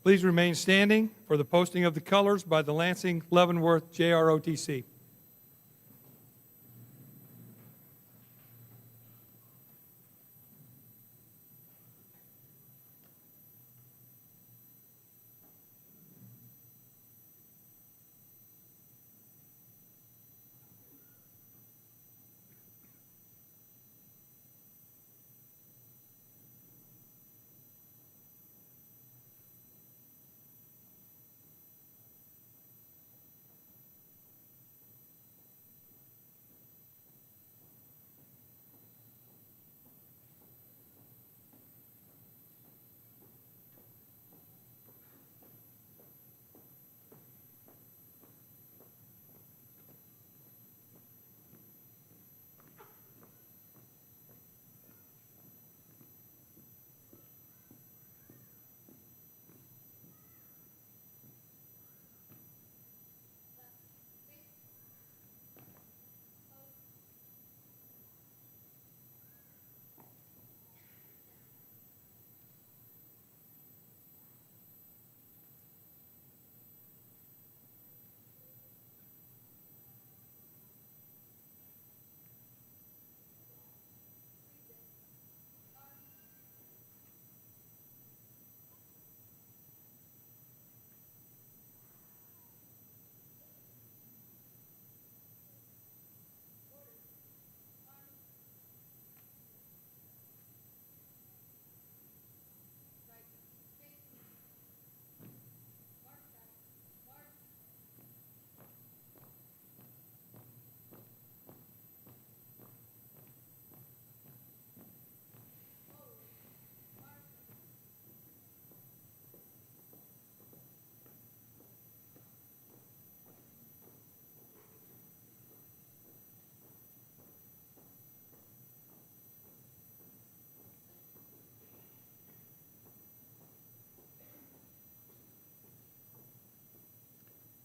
Please remain standing for the posting of the colors by the Lansing Leavenworth JROTC.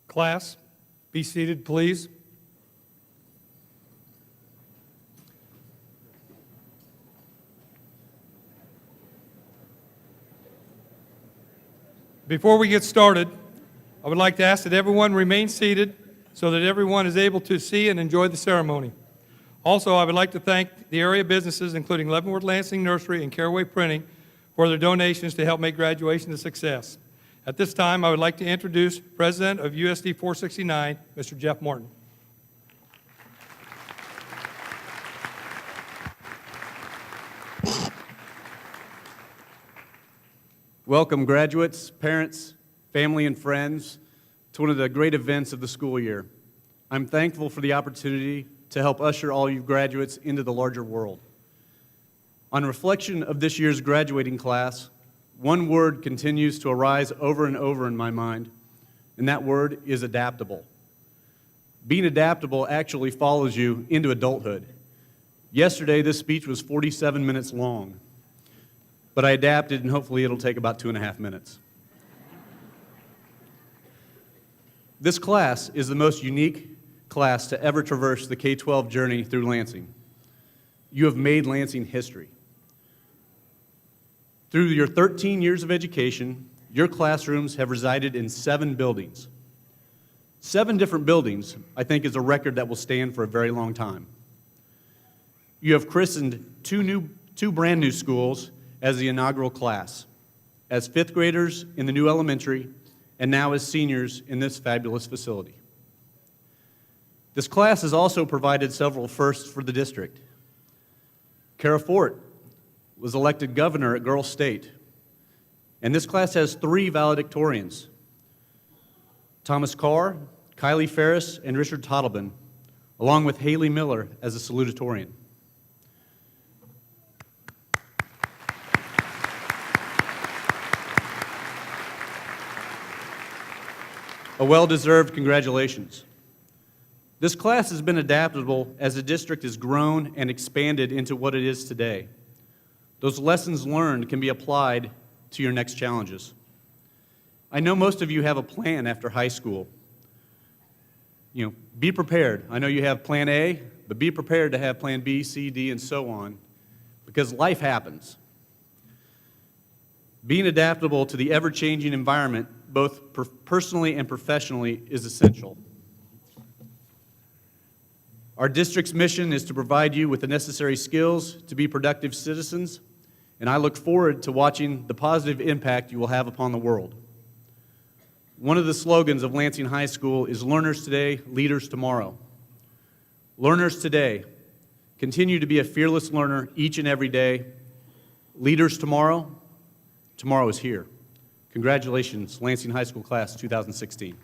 Class, be seated, please. Before we get started, I would like to ask that everyone remain seated so that everyone is able to see and enjoy the ceremony. Also, I would like to thank the area businesses, including Leavenworth Lansing Nursery and Caraway Printing, for their donations to help make graduation a success. At this time, I would like to introduce President of USD 469, Mr. Jeff Morton. Welcome, graduates, parents, family, and friends, to one of the great events of the school year. I'm thankful for the opportunity to help usher all you graduates into the larger world. On reflection of this year's graduating class, one word continues to arise over and over in my mind, and that word is adaptable. Being adaptable actually follows you into adulthood. Yesterday, this speech was 47 minutes long, but I adapted, and hopefully it'll take about 2.5 minutes. This class is the most unique class to ever traverse the K-12 journey through Lansing. You have made Lansing history. Through your 13 years of education, your classrooms have resided in 7 buildings. 7 different buildings, I think, is a record that will stand for a very long time. You have christened two brand new schools as the inaugural class, as 5th graders in the new elementary, and now as seniors in this fabulous facility. This class has also provided several firsts for the district. Kara Fort was elected governor at Girl State, and this class has 3 valedictorians: Thomas Carr, Kylie Ferris, and Richard Tottleben, along with Haley Miller as a salutatorian. A well-deserved congratulations. This class has been adaptable as the district has grown and expanded into what it is today. Those lessons learned can be applied to your next challenges. I know most of you have a plan after high school. Be prepared. I know you have plan A, but be prepared to have plan B, C, D, and so on, because life happens. Being adaptable to the ever-changing environment, both personally and professionally, is essential. Our district's mission is to provide you with the necessary skills to be productive citizens, and I look forward to watching the positive impact you will have upon the world. One of the slogans of Lansing High School is "Learners today, leaders tomorrow." Learners today, continue to be a fearless learner each and every day. Leaders tomorrow, tomorrow is here. Congratulations, Lansing High School Class 2016.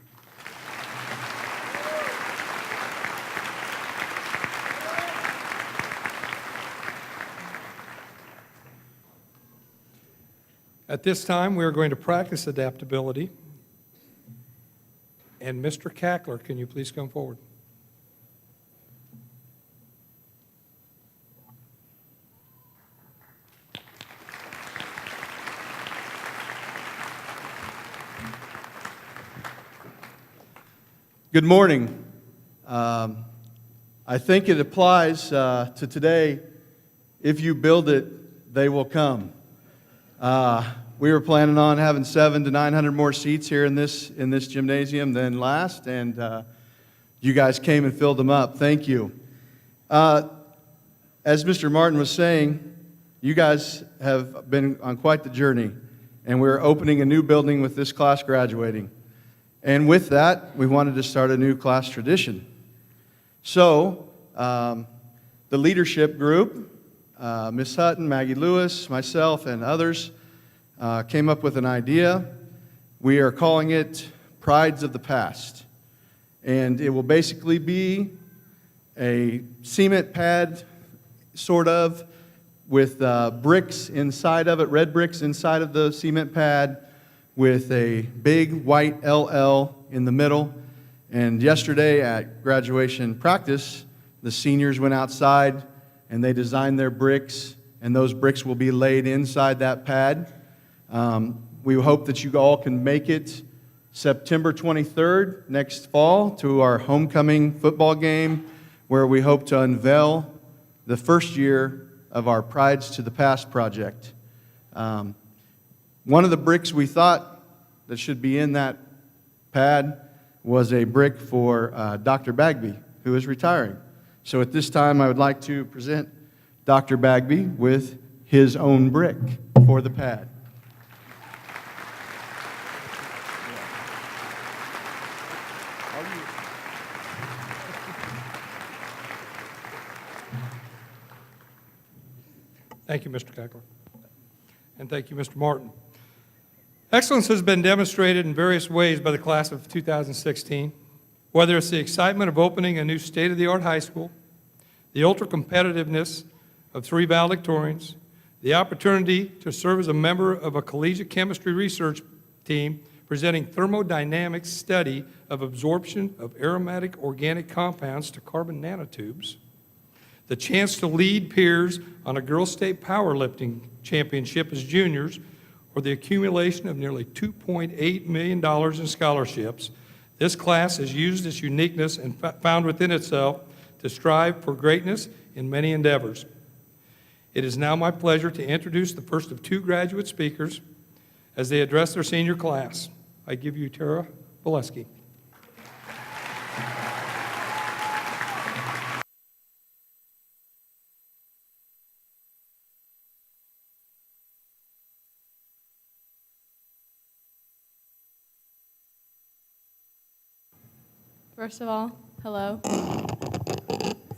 At this time, we are going to practice adaptability. And Mr. Cackler, can you please come forward? Good morning. I think it applies to today. If you build it, they will come. We were planning on having 700 to 900 more seats here in this gymnasium than last, and you guys came and filled them up. Thank you. As Mr. Martin was saying, you guys have been on quite the journey, and we're opening a new building with this class graduating. And with that, we wanted to start a new class tradition. So, the leadership group, Ms. Hutton, Maggie Lewis, myself, and others, came up with an idea. We are calling it Prides of the Past. And it will basically be a cement pad, sort of, with bricks inside of it, red bricks inside of the cement pad, with a big white LL in the middle. And yesterday at graduation practice, the seniors went outside and they designed their bricks, and those bricks will be laid inside that pad. We hope that you all can make it September 23rd, next fall, to our homecoming football game, where we hope to unveil the first year of our Prides to the Past project. One of the bricks we thought that should be in that pad was a brick for Dr. Bagby, who is retiring. So at this time, I would like to present Dr. Bagby with his own brick for the pad. Thank you, Mr. Cackler. And thank you, Mr. Martin. Excellence has been demonstrated in various ways by the class of 2016, whether it's the excitement of opening a new state-of-the-art high school, the ultra-competitiveness of 3 valedictorians, the opportunity to serve as a member of a collegiate chemistry research team presenting thermodynamic study of absorption of aromatic organic compounds to carbon nanotubes, the chance to lead peers on a girls' state powerlifting championship as juniors, or the accumulation of nearly $2.8 million in scholarships. This class has used its uniqueness and found within itself to strive for greatness in many endeavors. It is now my pleasure to introduce the first of 2 graduate speakers as they address their senior class. I give you Tara Boleski. First of all, hello.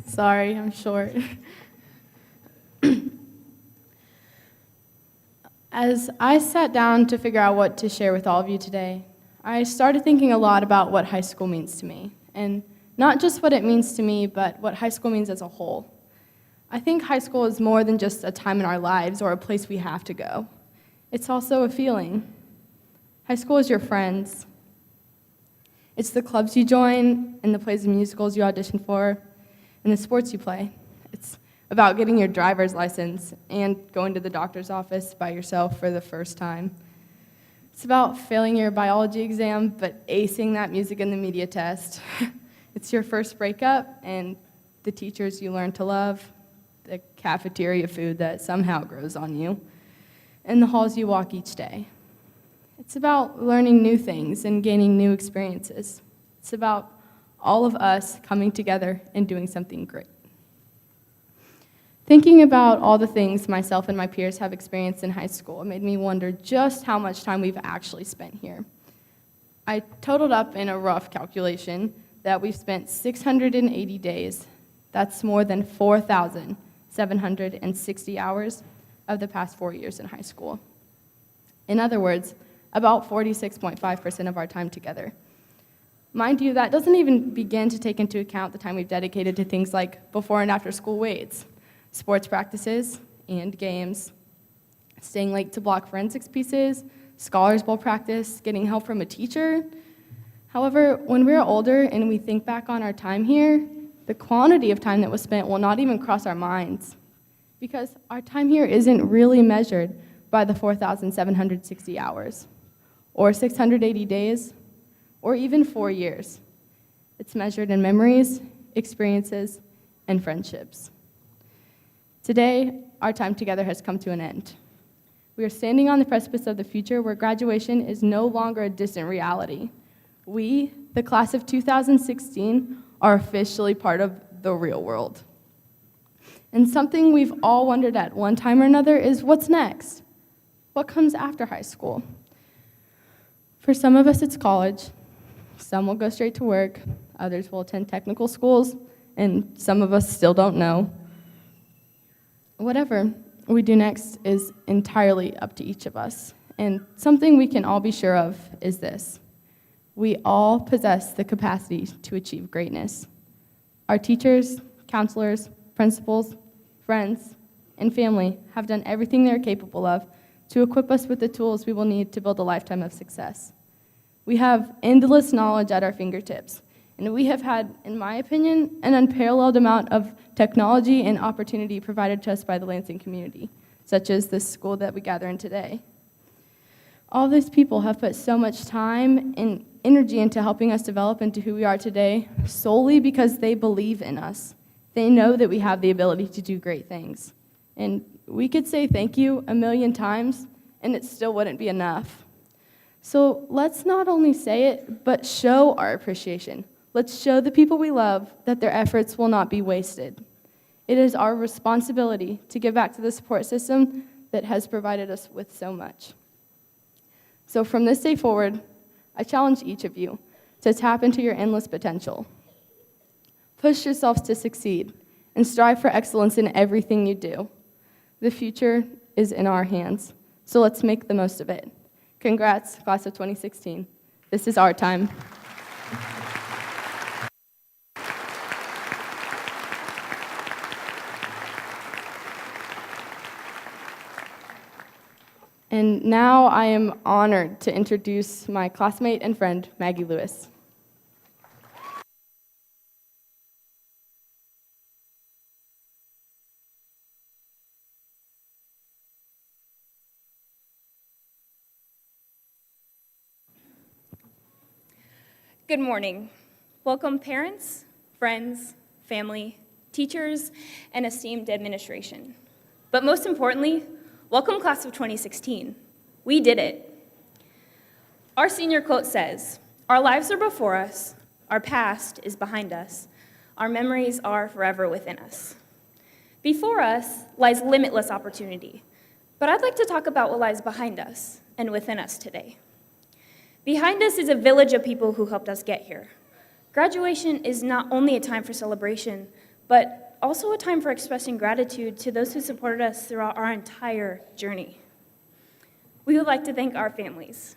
Sorry, I'm short. As I sat down to figure out what to share with all of you today, I started thinking a lot about what high school means to me, and not just what it means to me, but what high school means as a whole. I think high school is more than just a time in our lives or a place we have to go. It's also a feeling. High school is your friends. It's the clubs you join, and the plays and musicals you audition for, and the sports you play. It's about getting your driver's license and going to the doctor's office by yourself for the first time. It's about failing your biology exam, but acing that music and the media test. It's your first breakup, and the teachers you learn to love, the cafeteria food that somehow grows on you. in the halls you walk each day. It's about learning new things and gaining new experiences. It's about all of us coming together and doing something great. Thinking about all the things myself and my peers have experienced in high school, it made me wonder just how much time we've actually spent here. I totaled up in a rough calculation that we've spent 680 days. That's more than 4,760 hours of the past 4 years in high school. In other words, about 46.5% of our time together. Mind you, that doesn't even begin to take into account the time we've dedicated to things like before and after school waits, sports practices and games, staying late to block forensics pieces, Scholars Bowl practice, getting help from a teacher. However, when we're older and we think back on our time here, the quantity of time that was spent will not even cross our minds, because our time here isn't really measured by the 4,760 hours, or 680 days, or even 4 years. It's measured in memories, experiences, and friendships. Today, our time together has come to an end. We are standing on the precipice of the future where graduation is no longer a distant reality. We, the class of 2016, are officially part of the real world. And something we've all wondered at one time or another is what's next? What comes after high school? For some of us, it's college. Some will go straight to work. Others will attend technical schools, and some of us still don't know. Whatever we do next is entirely up to each of us. And something we can all be sure of is this: we all possess the capacity to achieve greatness. Our teachers, counselors, principals, friends, and family have done everything they're capable of to equip us with the tools we will need to build a lifetime of success. We have endless knowledge at our fingertips, and we have had, in my opinion, an unparalleled amount of technology and opportunity provided to us by the Lansing community, such as this school that we gather in today. All these people have put so much time and energy into helping us develop into who we are today solely because they believe in us. They know that we have the ability to do great things. And we could say thank you a million times, and it still wouldn't be enough. So let's not only say it, but show our appreciation. Let's show the people we love that their efforts will not be wasted. It is our responsibility to give back to the support system that has provided us with so much. So from this day forward, I challenge each of you to tap into your endless potential. Push yourselves to succeed and strive for excellence in everything you do. The future is in our hands, so let's make the most of it. Congrats, class of 2016. This is our time. And now I am honored to introduce my classmate and friend, Maggie Lewis. Good morning. Welcome parents, friends, family, teachers, and esteemed administration. But most importantly, welcome class of 2016. We did it. Our senior quote says, "Our lives are before us, our past is behind us, our memories are forever within us." Before us lies limitless opportunity, but I'd like to talk about what lies behind us and within us today. Behind us is a village of people who helped us get here. Graduation is not only a time for celebration, but also a time for expressing gratitude to those who supported us throughout our entire journey. We would like to thank our families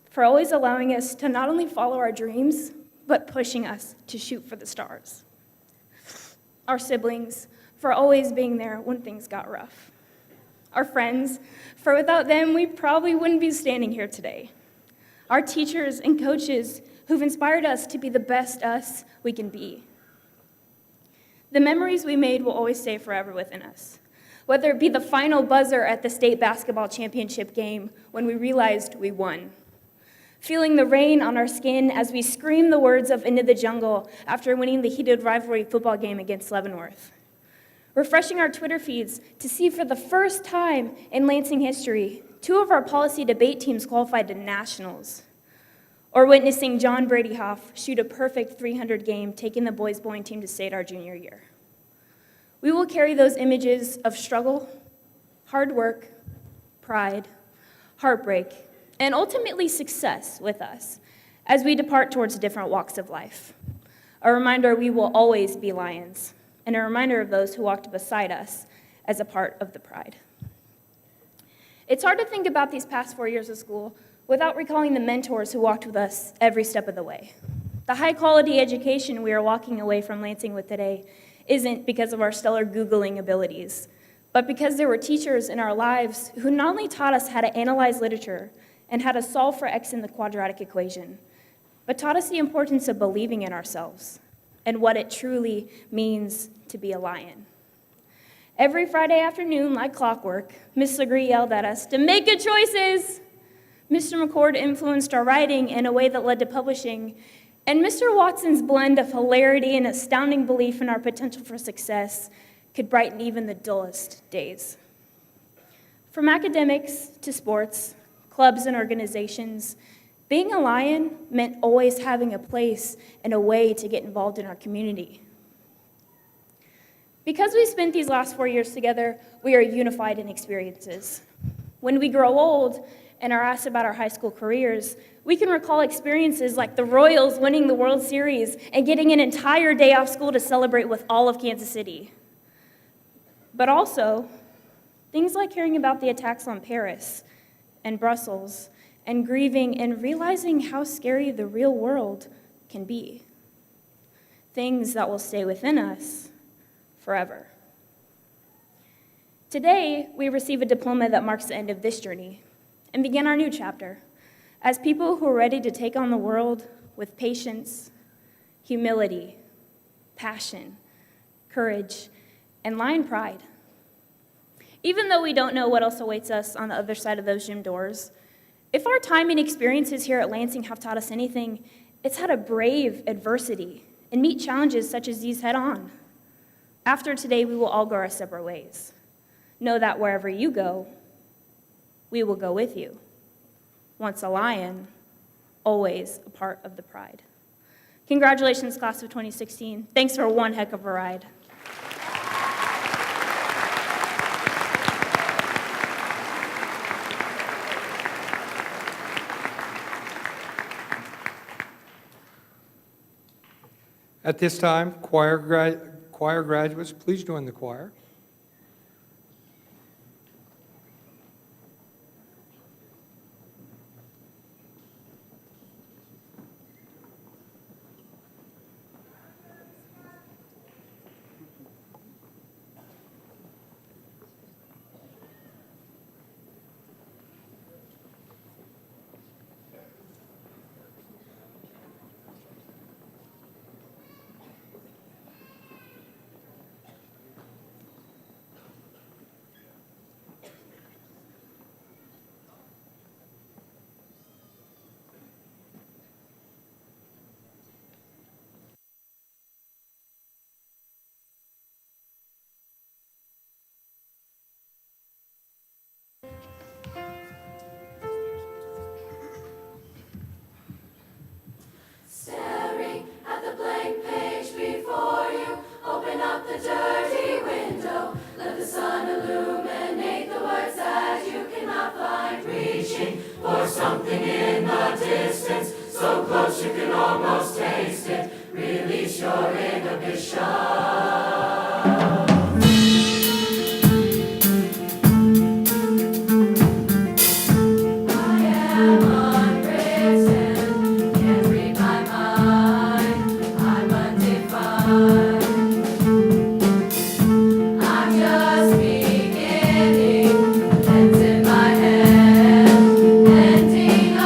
for always allowing us to not only follow our dreams, but pushing us to shoot for the stars. Our siblings for always being there when things got rough. Our friends, for without them, we probably wouldn't be standing here today. Our teachers and coaches who've inspired us to be the best us we can be. The memories we made will always stay forever within us, whether it be the final buzzer at the state basketball championship game when we realized we won, feeling the rain on our skin as we screamed the words of "Into the Jungle" after winning the heated rivalry football game against Leavenworth, refreshing our Twitter feeds to see for the first time in Lansing history, 2 of our policy debate teams qualified to nationals, or witnessing John Bradyhoff shoot a perfect 300 game, taking the boys bowling team to state our junior year. We will carry those images of struggle, hard work, pride, heartbreak, and ultimately success with us as we depart towards different walks of life. A reminder we will always be lions, and a reminder of those who walked beside us as a part of the pride. It's hard to think about these past 4 years of school without recalling the mentors who walked with us every step of the way. The high-quality education we are walking away from Lansing with today isn't because of our stellar Googling abilities, but because there were teachers in our lives who not only taught us how to analyze literature and how to solve for x in the quadratic equation, but taught us the importance of believing in ourselves and what it truly means to be a lion. Every Friday afternoon, like clockwork, Miss Legree yelled at us to make good choices. Mr. McCord influenced our writing in a way that led to publishing, and Mr. Watson's blend of hilarity and astounding belief in our potential for success could brighten even the dullest days. From academics to sports, clubs and organizations, being a lion meant always having a place and a way to get involved in our community. Because we spent these last 4 years together, we are unified in experiences. When we grow old and are asked about our high school careers, we can recall experiences like the Royals winning the World Series and getting an entire day off school to celebrate with all of Kansas City. But also, things like hearing about the attacks on Paris and Brussels and grieving and realizing how scary the real world can be. Things that will stay within us forever. Today, we receive a diploma that marks the end of this journey and begin our new chapter as people who are ready to take on the world with patience, humility, passion, courage, and lion pride. Even though we don't know what else awaits us on the other side of those gym doors, if our time and experiences here at Lansing have taught us anything, it's how to brave adversity and meet challenges such as these head on. After today, we will all go our separate ways. Know that wherever you go, we will go with you. Once a lion, always a part of the pride. Congratulations, class of 2016. Thanks for one heck of a ride. At this time, choir graduates, please join the choir. Staring at the blank page before you, open up the dirty window. Let the sun illuminate the words that you cannot find. Reaching for something in the distance, so close you can almost taste it. Release your inhibition. Ending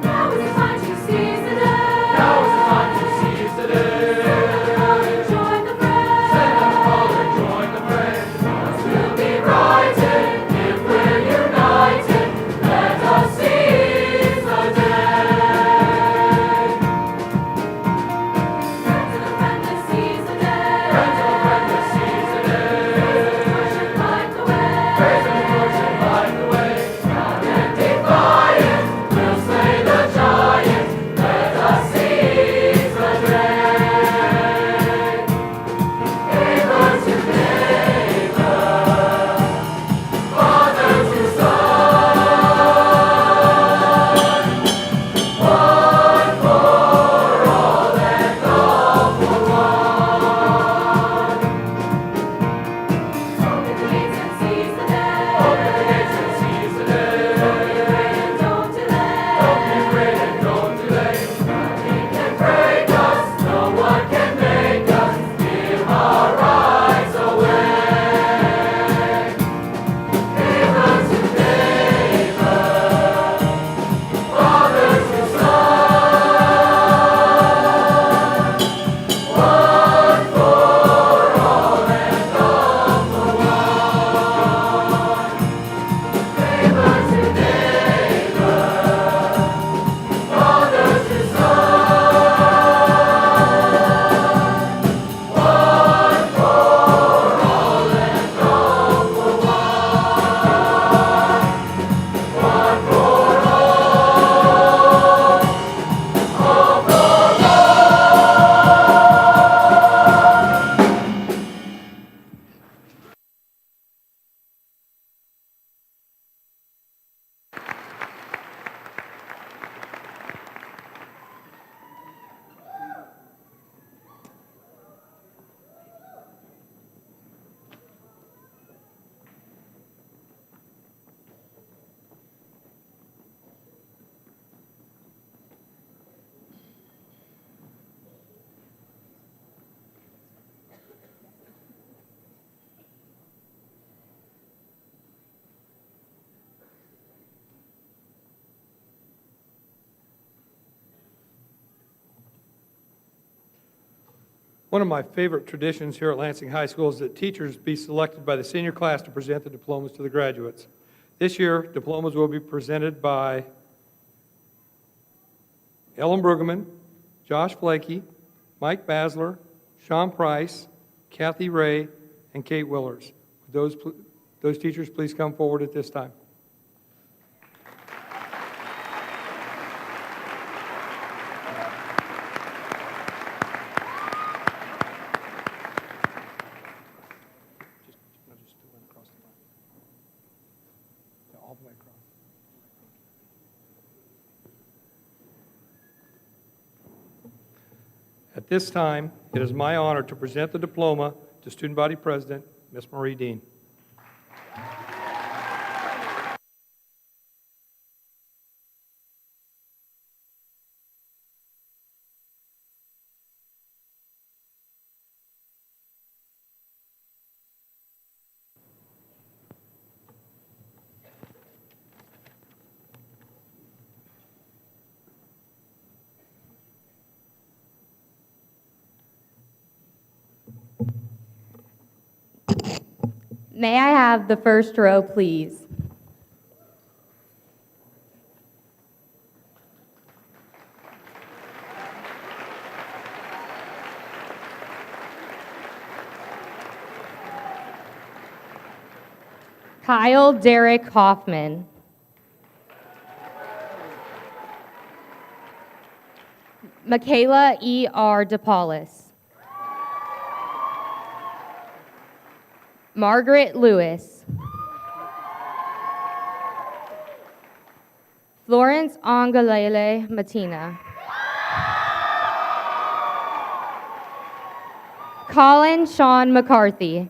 Now is the time to seize the day. Now is the time to seize the day. Send them the call and join the fray. Send them the call and join the fray. Wrongs will be righted if we're united. Let us seize the day. Friends of the friendless, seize the day. Friends of the friendless, seize the day. Raise the torch and light the way. Raise the torch and light the way. Proud and defiant, we'll slay the giant. Let us seize the day. Neighbor to neighbor, father to son, one for all and all for one. Open the gates and seize the day. Open the gates and seize the day. Don't be afraid and don't delay. Nothing can break us. No one can make us give our rights away. Neighbor to neighbor, father to son, one for all and all for one. Neighbor to neighbor, father to son, one for all and all for one. One for all for One of my favorite traditions here at Lansing High School is that teachers be selected by the senior class to present the diplomas to the graduates. This year, diplomas will be presented by Ellen Brueggemann, Josh Flakey, Mike Basler, Sean Price, Kathy Ray, and Kate Willers. Would those teachers please come forward at this time? All the way across. At this time, it is my honor to present the diploma to Student Body President, Ms. Marie Dean. May I have the first row, please? Kyle Derek Hoffman. Michaela E.R. DePaulis. Margaret Lewis. Florence Angalele Matina. Colin Sean McCarthy.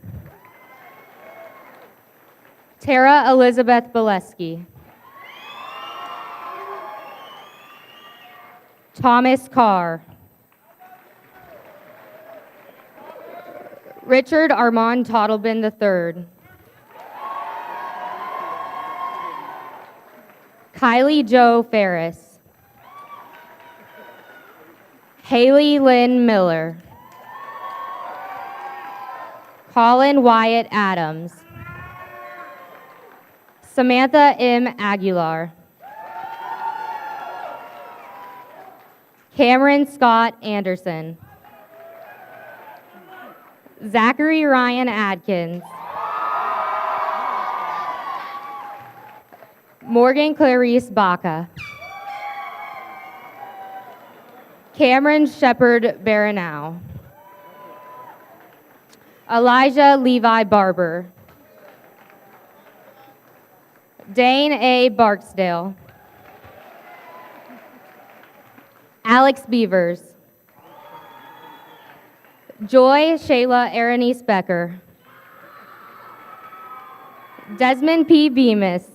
Tara Elizabeth Bolesky. Thomas Carr. Richard Armand Tottleben III. Kylie Jo Ferris. Haley Lynn Miller. Colin Wyatt Adams. Samantha M. Aguilar. Cameron Scott Anderson. Zachary Ryan Adkins. Morgan Clarice Baca. Cameron Shepard Baranow. Elijah Levi Barber. Dane A. Barksdale. Alex Beavers. Joy Shayla Aranice Becker. Desmond P. Bemis.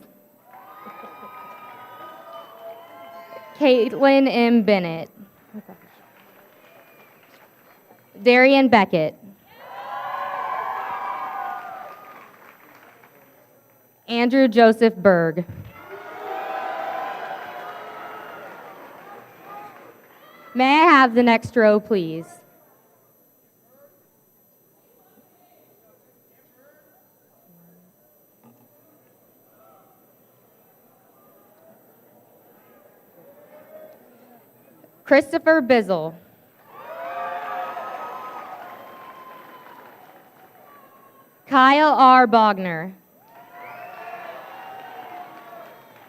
Caitlin M. Bennett. Darian Beckett. Andrew Joseph Berg. May I have the next row, please? Christopher Bizzle. Kyle R. Bogner.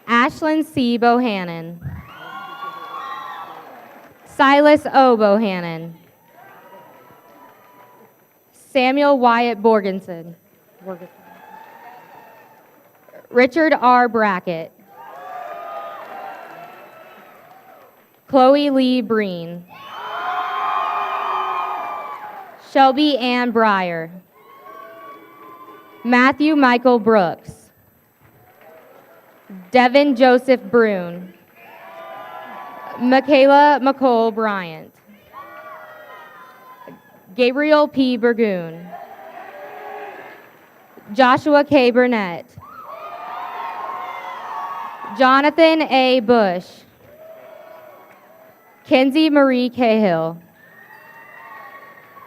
Ashlyn C. Bohannon. Silas O. Bohannon. Samuel Wyatt Borgenson. Richard R. Brackett. Chloe Lee Breen. Shelby Ann Breyer. Matthew Michael Brooks. Devin Joseph Brune. Michaela McCole Bryant. Gabriel P. Burgoon. Joshua K. Burnett. Jonathan A. Bush. Kenzie Marie Cahill.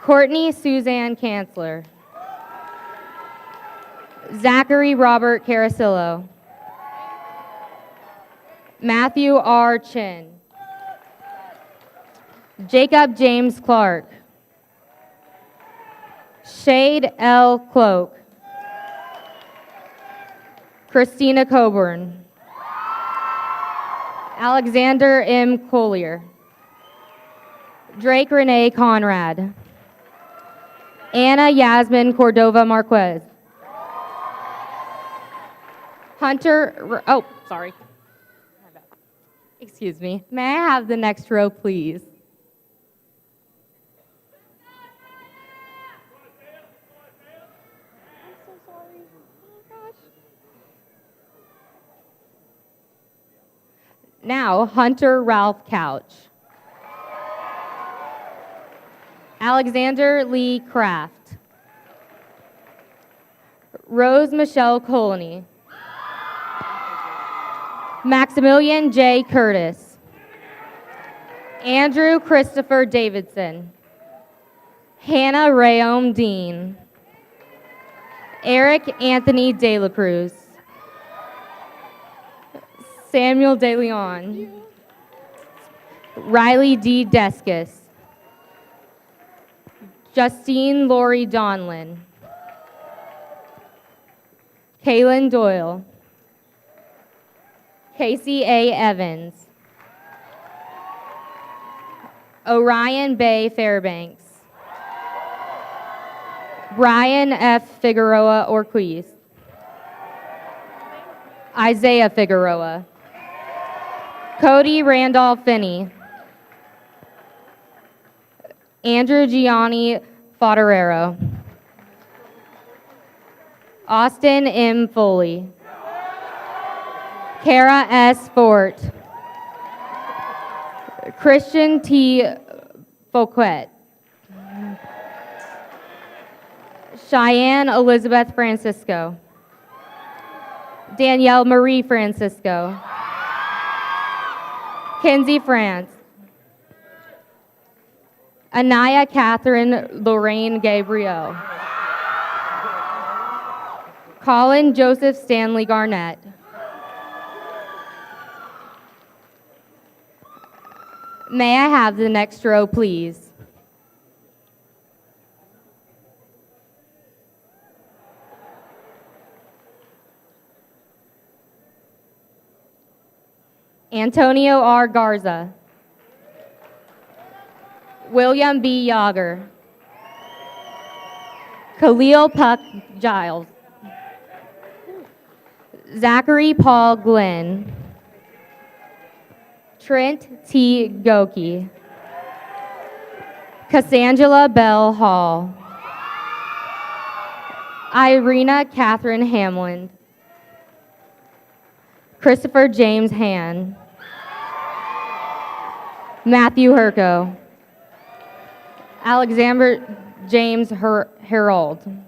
Courtney Suzanne Kanzler. Zachary Robert Carasillo. Matthew R. Chin. Jacob James Clark. Shade L. Cloak. Christina Coburn. Alexander M. Collier. Drake Renee Conrad. Anna Yasmin Cordova Marquez. Hunter, oh, sorry. Excuse me. May I have the next row, please? I'm so sorry. Oh, gosh. Now, Hunter Ralph Couch. Alexander Lee Kraft. Rose Michelle Colony. Maximilian J. Curtis. Andrew Christopher Davidson. Hannah Rayom Dean. Eric Anthony De La Cruz. Samuel De Leon. Riley D. Deskus. Justine Lori Donlin. Kaylin Doyle. Casey A. Evans. Orion Bay Fairbanks. Brian F. Figueroa Orquiz. Isaiah Figueroa. Cody Randolph Finney. Andrew Gianni Fodderero. Austin M. Foley. Kara S. Fort. Christian T. Fouquet. Cheyenne Elizabeth Francisco. Danielle Marie Francisco. Kenzie France. Anaya Catherine Lorraine Gabriel. Colin Joseph Stanley Garnett. May I have the next row, please? Antonio R. Garza. William B. Yager. Khalil Puck Giles. Zachary Paul Glenn. Trent T. Goki. Cassandra Bell Hall. Irina Catherine Hamlin. Christopher James Han. Matthew Herco. Alexander James Herold.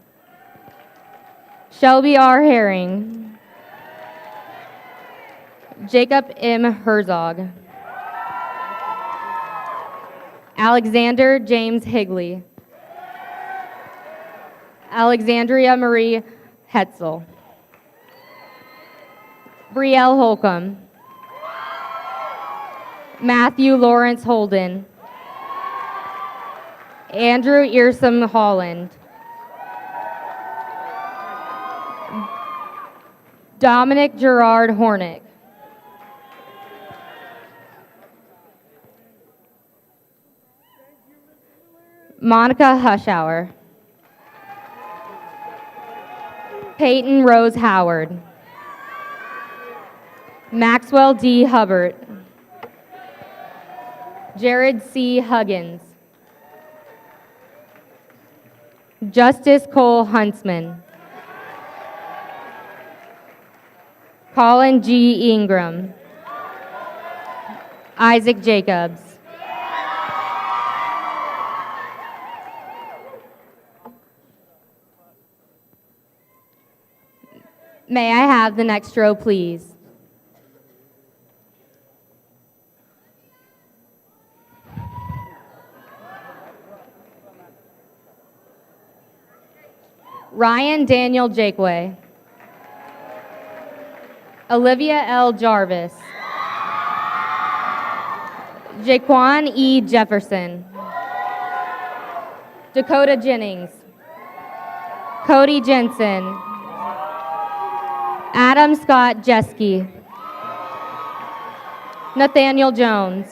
Shelby R. Herring. Jacob M. Herzog. Alexander James Higley. Alexandria Marie Hetzel. Brielle Holcomb. Matthew Lawrence Holden. Andrew Earsom Holland. Dominic Gerard Hornick. Monica Hushauer. Peyton Rose Howard. Maxwell D. Hubbard. Jared C. Huggins. Justice Cole Huntsman. Colin G. Ingram. Isaac Jacobs. May I have the next row, please? Ryan Daniel Jakeway. Olivia L. Jarvis. Jaquan E. Jefferson. Dakota Jennings. Cody Jensen. Adam Scott Jeske. Nathaniel Jones.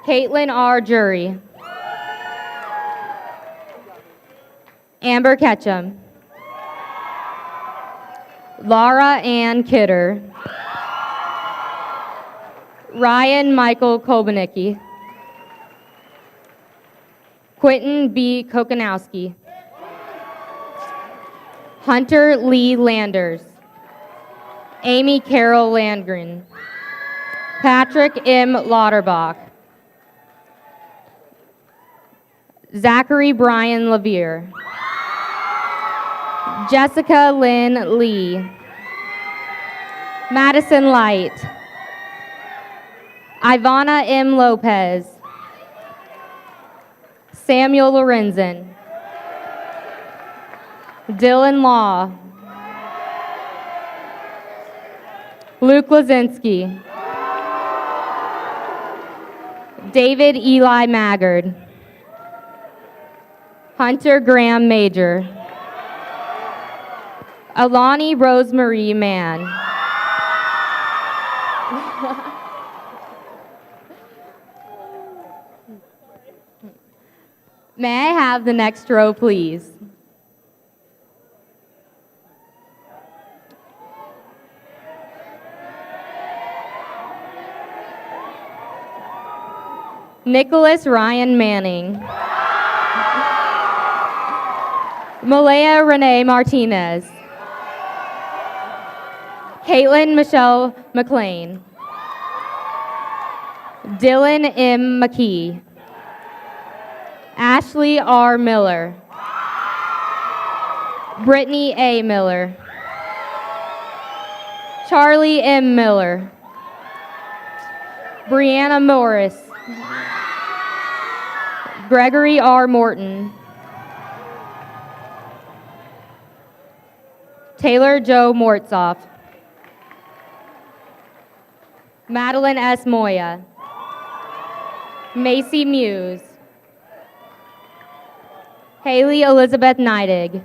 Caitlin R. Jury. Amber Ketchum. Laura Ann Kidder. Ryan Michael Kobenicki. Quentin B. Kokanowski. Hunter Lee Landers. Amy Carol Landgren. Patrick M. Lauterbach. Zachary Brian Levere. Jessica Lynn Lee. Madison Light. Ivana M. Lopez. Samuel Lorenzen. Dylan Law. Luke Lazinski. David Eli Maggard. Hunter Graham Major. Alani Rosemarie Mann. May I have the next row, please? Nicholas Ryan Manning. Malaya Renee Martinez. Caitlin Michelle McLean. Dylan M. McKee. Ashley R. Miller. Brittany A. Miller. Charlie M. Miller. Brianna Morris. Gregory R. Morton. Taylor Joe Mortzoff. Madeline S. Moya. Macy Muse. Haley Elizabeth Neidig.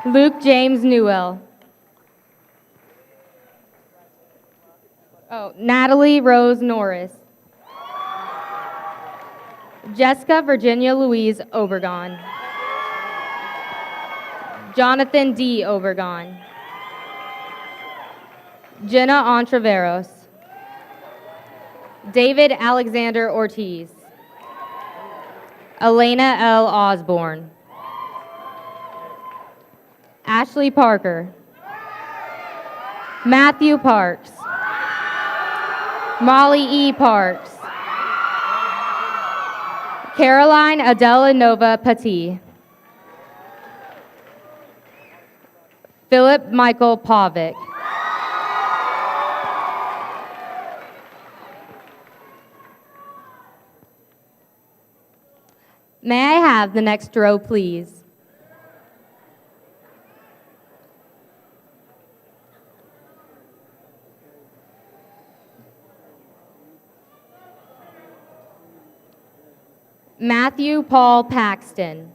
Luke James Newell. Natalie Rose Norris. Jessica Virginia Louise Obergon. Jonathan D. Obergon. Jenna Entreveros. David Alexander Ortiz. Elena L. Osborne. Ashley Parker. Matthew Parks. Molly E. Parks. Caroline Adela Nova Petit. Philip Michael Pavic. May I have the next row, please? Matthew Paul Paxton.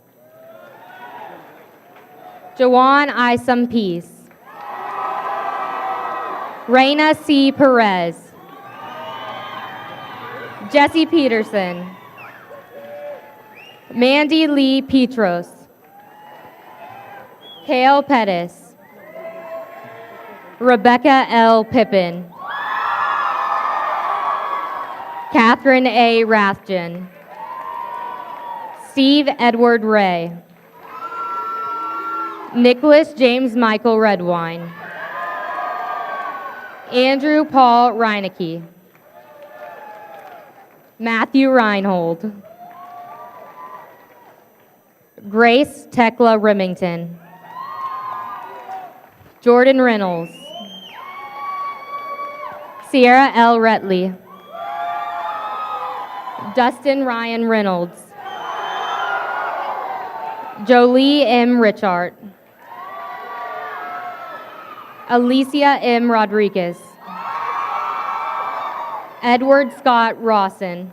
Jawan Isom Peace. Raina C. Perez. Jesse Peterson. Mandy Lee Petros. Kale Pettis. Rebecca L. Pippin. Catherine A. Rathjen. Steve Edward Ray. Nicholas James Michael Redwine. Andrew Paul Reinecke. Matthew Reinhold. Grace Tekla Remington. Jordan Reynolds. Sierra L. Retley. Dustin Ryan Reynolds. Jolie M. Richard. Alicia M. Rodriguez. Edward Scott Rawson.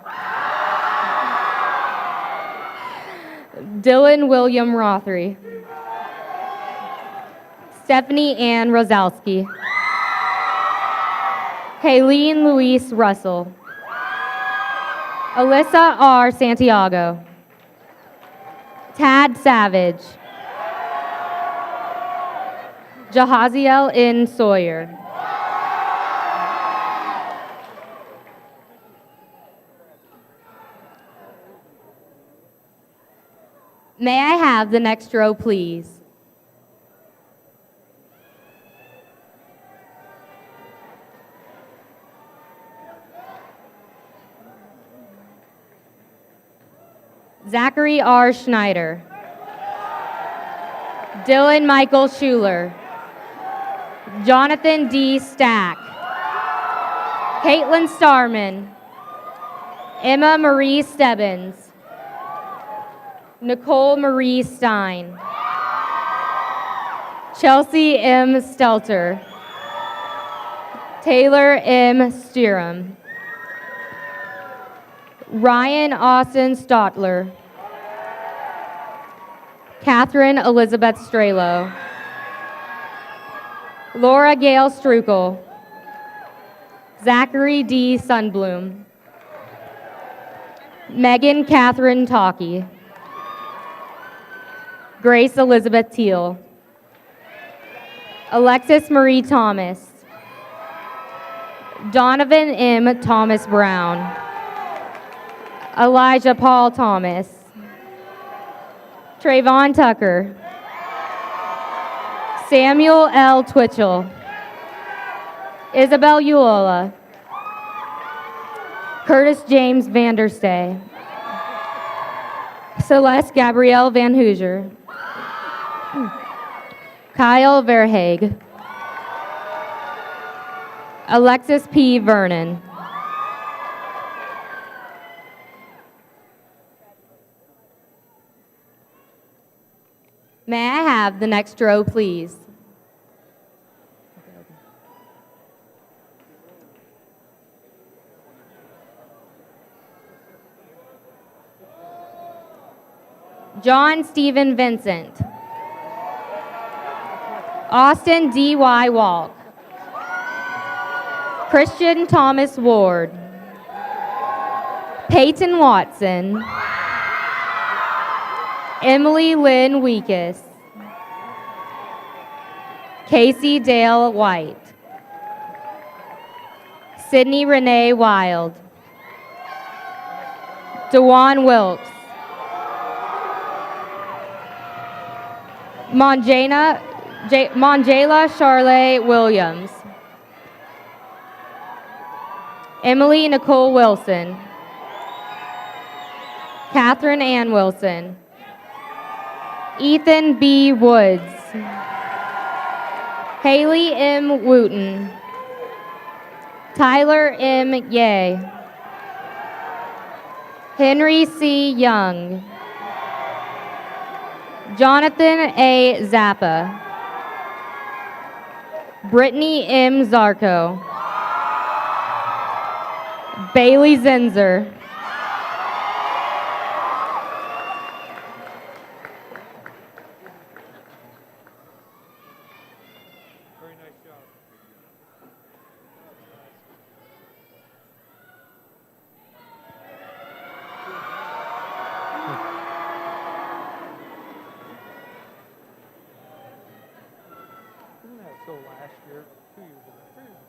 Dylan William Rothery. Stephanie Ann Rosalski. Kayleen Louise Russell. Alyssa R. Santiago. Tad Savage. Jahaziel N. Sawyer. May I have the next row, please? Zachary R. Schneider. Dylan Michael Schuler. Jonathan D. Stack. Caitlin Starman. Emma Marie Stebbins. Nicole Marie Stein. Chelsea M. Stelter. Taylor M. Steeram. Ryan Austin Stotler. Catherine Elizabeth Stralo. Laura Gail Strukel. Zachary D. Sunbloom. Megan Catherine Talkie. Grace Elizabeth Teal. Alexis Marie Thomas. Donovan M. Thomas Brown. Elijah Paul Thomas. Trayvon Tucker. Samuel L. Twitchell. Isabel Ulola. Curtis James Vanderstay. Celeste Gabrielle Van Hoosier. Kyle Verhaeg. Alexis P. Vernon. May I have the next row, please? John Stephen Vincent. Austin D.Y. Walk. Christian Thomas Ward. Peyton Watson. Emily Lynn Weekus. Casey Dale White. Sydney Renee Wild. DeJuan Wilkes. Monjela Charlotte Williams. Emily Nicole Wilson. Catherine Ann Wilson. Ethan B. Woods. Haley M. Wooten. Tyler M. Ye. Henry C. Young. Jonathan A. Zappa. Brittany M. Zarco. Bailey Zinzer. Very nice job. Isn't that so last year, 2 years ago? 3 years ago.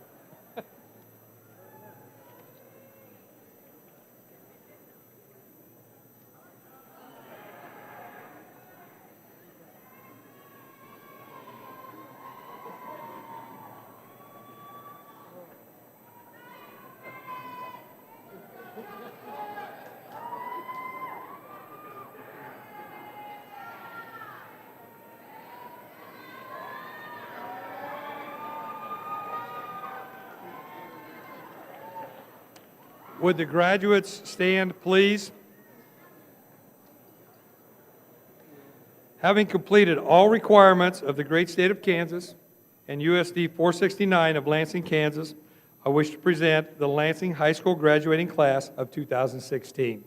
Would the graduates stand, please? Having completed all requirements of the great state of Kansas and USD 469 of Lansing, Kansas, I wish to present the Lansing High School graduating class of 2016.